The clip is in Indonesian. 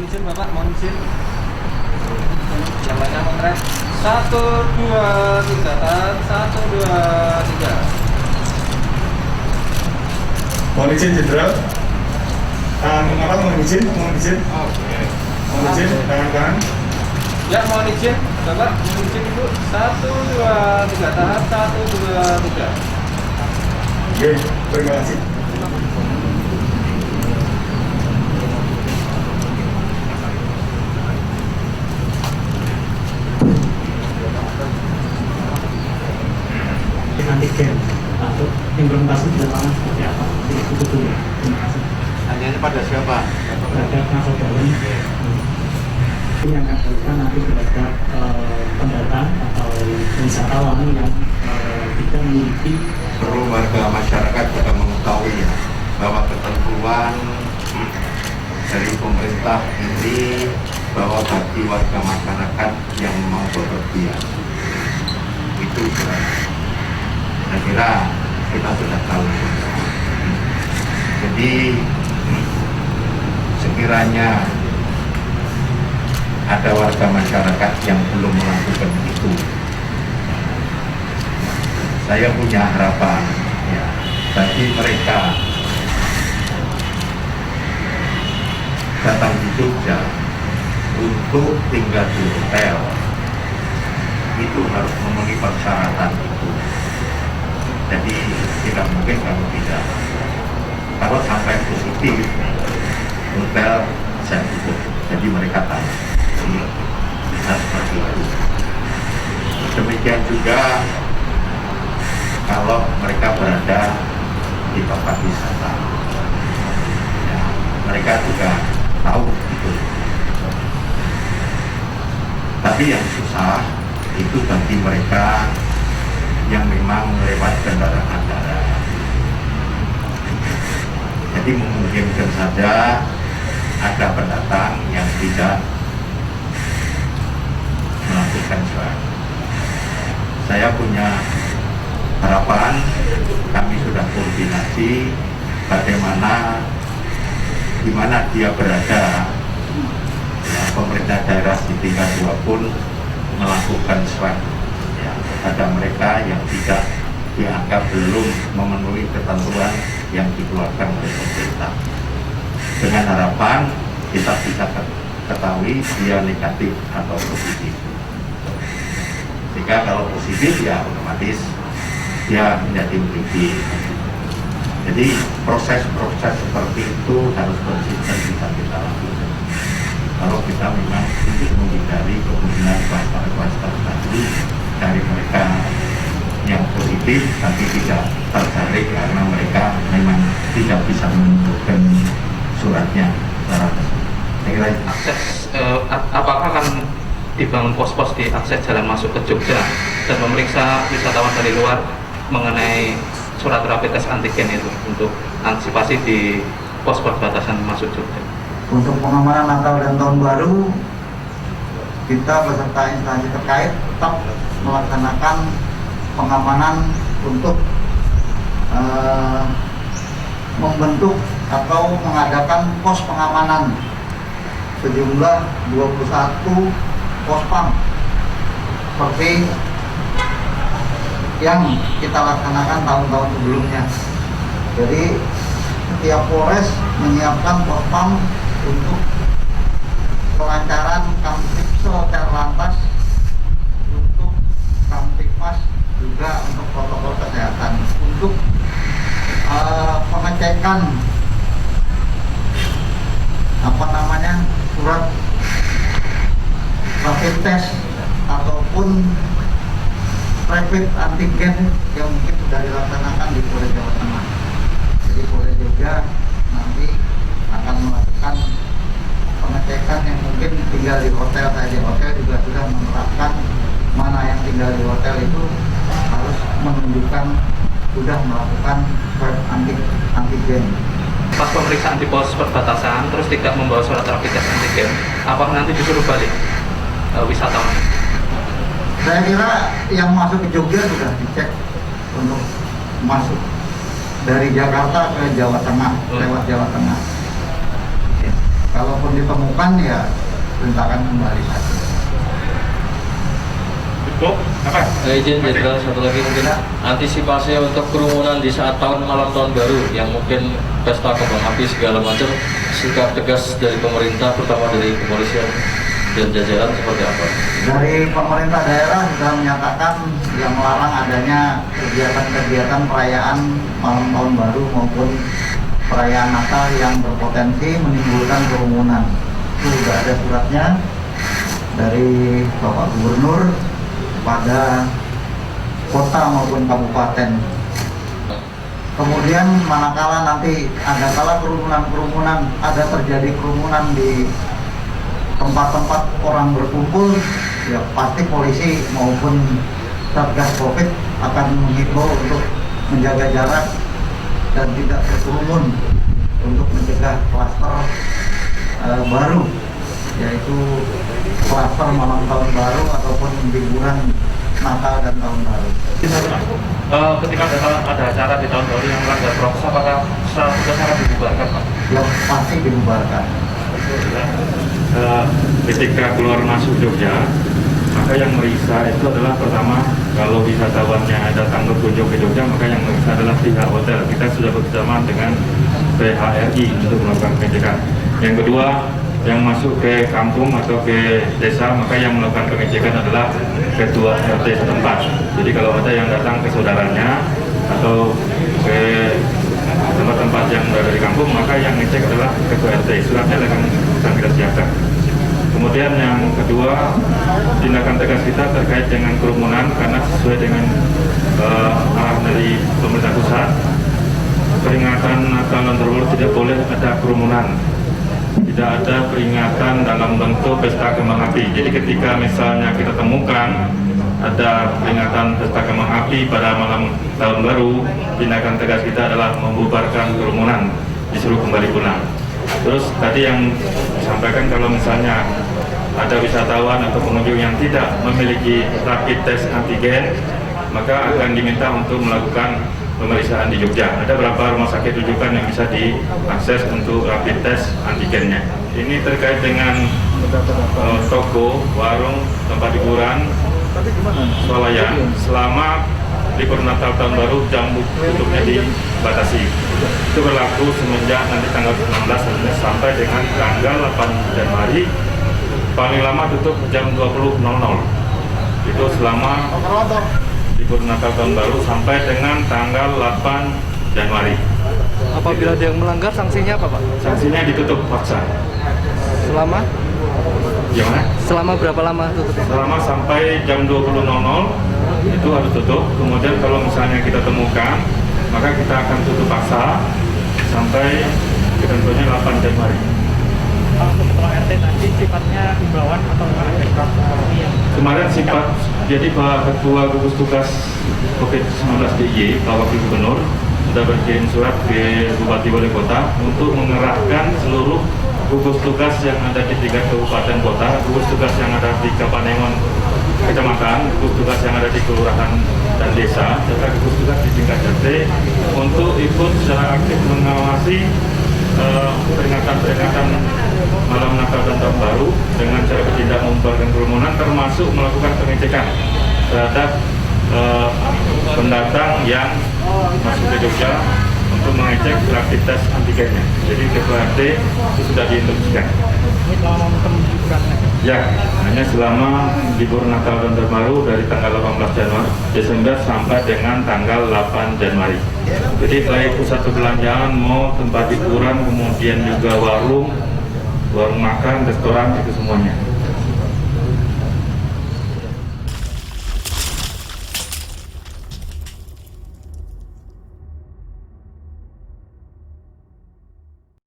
mohon izin Bapak, mohon izin. Jalannya mengerat. 1, 2, 3, tahan. 1, 2, 3. Mohon izin Jenderal. Mohon izin. Mohon izin, tangan kanan. Ya, mohon izin Bapak, mohon izin Ibu. 1, 2, 3, tahan. 1, 2, 3. Oke, terima kasih. Antigen atau implementasi di lapangan seperti apa? Itu dulu. Terima kasih. Tanyanya pada siapa? Pada nasabah dalam ini yang akan dilakukan nanti terhadap pendatang atau wisatawan yang tidak memiliki. Perlu warga masyarakat juga mengetahui ya bahwa ketentuan dari pemerintah ini bahwa bagi warga masyarakat yang mau bepergian itu saya kira kita sudah tahu. Jadi sekiranya ada warga masyarakat yang belum melakukan itu, saya punya harapan ya, bagi mereka datang di Jogja untuk tinggal di hotel itu harus memenuhi persyaratan itu. Jadi tidak mungkin kalau tidak. Kalau sampai positif, hotel saya tutup. Jadi mereka tahu. Bisa seperti itu. Demikian juga kalau mereka berada di tempat wisata, ya, mereka juga tahu itu. Tapi yang susah itu bagi mereka yang memang lewat kendaraan darat. Jadi memungkinkan saja ada pendatang yang tidak melakukan swab. Saya punya harapan, kami sudah koordinasi bagaimana di mana dia berada, ya, pemerintah daerah di tingkat 2 pun melakukan swab ya, pada mereka yang tidak dianggap belum memenuhi ketentuan yang dikeluarkan oleh pemerintah. Dengan harapan kita bisa ketahui dia negatif atau positif. Jika kalau positif ya otomatis dia menjadi mudik. Jadi proses-proses seperti itu harus konsisten bisa kita lakukan. Kalau kita memang untuk menghindari kemungkinan kluster-kluster tadi dari mereka yang positif tapi tidak tertarik karena mereka memang tidak bisa menunjukkan suratnya secara resmi. Akses apakah akan dibangun pos-pos di akses jalan masuk ke Jogja dan memeriksa wisatawan dari luar mengenai surat rapid test antigen itu untuk antisipasi di pos perbatasan masuk Jogja? Untuk pengamanan Natal dan Tahun Baru, kita beserta instansi terkait tetap melaksanakan pengamanan untuk membentuk atau mengadakan pos pengamanan sejumlah 21 pos pam seperti yang kita laksanakan tahun-tahun sebelumnya. Jadi setiap Polres menyiapkan pos pam untuk kelancaran Kamtipso Terlantas, untuk Kamtipmas, juga untuk protokol kesehatan, untuk pengecekan surat rapid test ataupun rapid antigen yang mungkin sudah dilaksanakan di Polres Jawa Tengah. Jadi Polres Jogja nanti akan melakukan pengecekan yang mungkin tinggal di hotel saja. Hotel juga sudah menerapkan mana yang tinggal di hotel itu harus menunjukkan sudah melakukan swab antigen. Pas pemeriksaan di pos perbatasan terus tidak membawa surat rapid test antigen, apakah nanti disuruh balik wisatawan? Saya kira yang masuk ke Jogja sudah dicek untuk masuk dari Jakarta ke Jawa Tengah lewat Jawa Tengah. Kalaupun ditemukan ya perintahkan kembali saja. Cukup? Apa? Izin Jenderal, satu lagi mungkin antisipasi untuk kerumunan di saat malam tahun baru yang mungkin pesta kembang api segala macam, sikap tegas dari pemerintah terutama dari kepolisian dan jajaran seperti apa? Dari pemerintah daerah sudah menyatakan yang melarang adanya kegiatan-kegiatan perayaan malam tahun baru maupun perayaan Natal yang berpotensi menimbulkan kerumunan. Itu sudah ada suratnya dari Bapak Gubernur pada kota maupun kabupaten. Kemudian manakala nanti ada kala kerumunan ada terjadi kerumunan di tempat-tempat orang berkumpul, ya pasti polisi maupun Satgas Covid akan menghimbau untuk menjaga jarak dan tidak berkerumun untuk mencegah klaster baru, yaitu klaster malam tahun baru ataupun liburan Natal dan tahun baru. Ketika ada acara di tahun baru yang melanggar prokes, apakah sudah sangat dibubarkan, Pak? Ya pasti dibubarkan. Ketika keluar masuk Jogja, maka yang meriksa itu adalah pertama, kalau wisatawannya datang berkunjung ke Jogja, maka yang meriksa adalah pihak hotel. Kita sudah bekerjasama dengan PHRI untuk melakukan pengecekan. Yang kedua, yang masuk ke kampung atau ke desa, maka yang melakukan pengecekan adalah ketua RT setempat. Jadi kalau ada yang datang ke saudaranya atau ke tempat-tempat yang berada di kampung, maka yang ngecek adalah ketua RT. Suratnya akan kita siapkan. Kemudian yang kedua, tindakan tegas kita terkait dengan kerumunan, karena sesuai dengan arahan dari pemerintah pusat, peringatan Natal dan Tahun Baru tidak boleh ada kerumunan. Tidak ada peringatan dalam bentuk pesta kembang api. Jadi ketika misalnya kita temukan ada peringatan pesta kembang api pada malam tahun baru, tindakan tegas kita adalah membubarkan kerumunan, disuruh kembali pulang. Terus tadi yang disampaikan, kalau misalnya ada wisatawan atau pengunjung yang tidak memiliki rapid test antigen, maka akan diminta untuk melakukan pemeriksaan di Jogja. Ada beberapa rumah sakit rujukan yang bisa diakses untuk rapid test antigennya. Ini terkait dengan toko, warung, tempat hiburan, swalayan, selama libur Natal tahun baru jam tutupnya dibatasi. Itu berlaku semenjak nanti tanggal 16 sampai dengan tanggal 8 Januari. Paling lama tutup jam 20.00. Itu selama libur Natal tahun baru sampai dengan tanggal 8 Januari. Apabila ada yang melanggar, sanksinya apa, Pak? Sanksinya ditutup paksa. Selama? Gimana? Selama berapa lama tutup? Selama sampai jam 20.00 itu harus tutup. Kemudian kalau misalnya kita temukan, maka kita akan tutup paksa sampai ketentuannya 8 Januari. Untuk ketua RT tadi sifatnya himbauan atau Kemarin sifat, jadi Pak Ketua Gugus Tugas COVID-19 DIY, Pak Wakil Gubernur, sudah berkirim surat ke Bupati Wali Kota untuk mengerahkan seluruh gugus tugas yang ada di 3 kabupaten kota, gugus tugas yang ada di Kapanewon kecamatan, gugus tugas yang ada di kelurahan dan desa, serta gugus tugas di tingkat RT untuk ikut secara aktif mengawasi peringatan malam Natal dan Tahun Baru dengan cara bertindak membubarkan kerumunan, termasuk melakukan pengecekan terhadap pendatang yang masuk ke Jogja untuk mengecek rapid test antigennya. Jadi ketua RT itu sudah diinstruksikan. Ini selama musim liburan? Ya, hanya selama libur Natal dan Tahun Baru dari tanggal 18 Desember sampai dengan tanggal 8 Januari. Jadi baik pusat perbelanjaan, mall, tempat hiburan, kemudian juga warung makan, restoran, itu semuanya.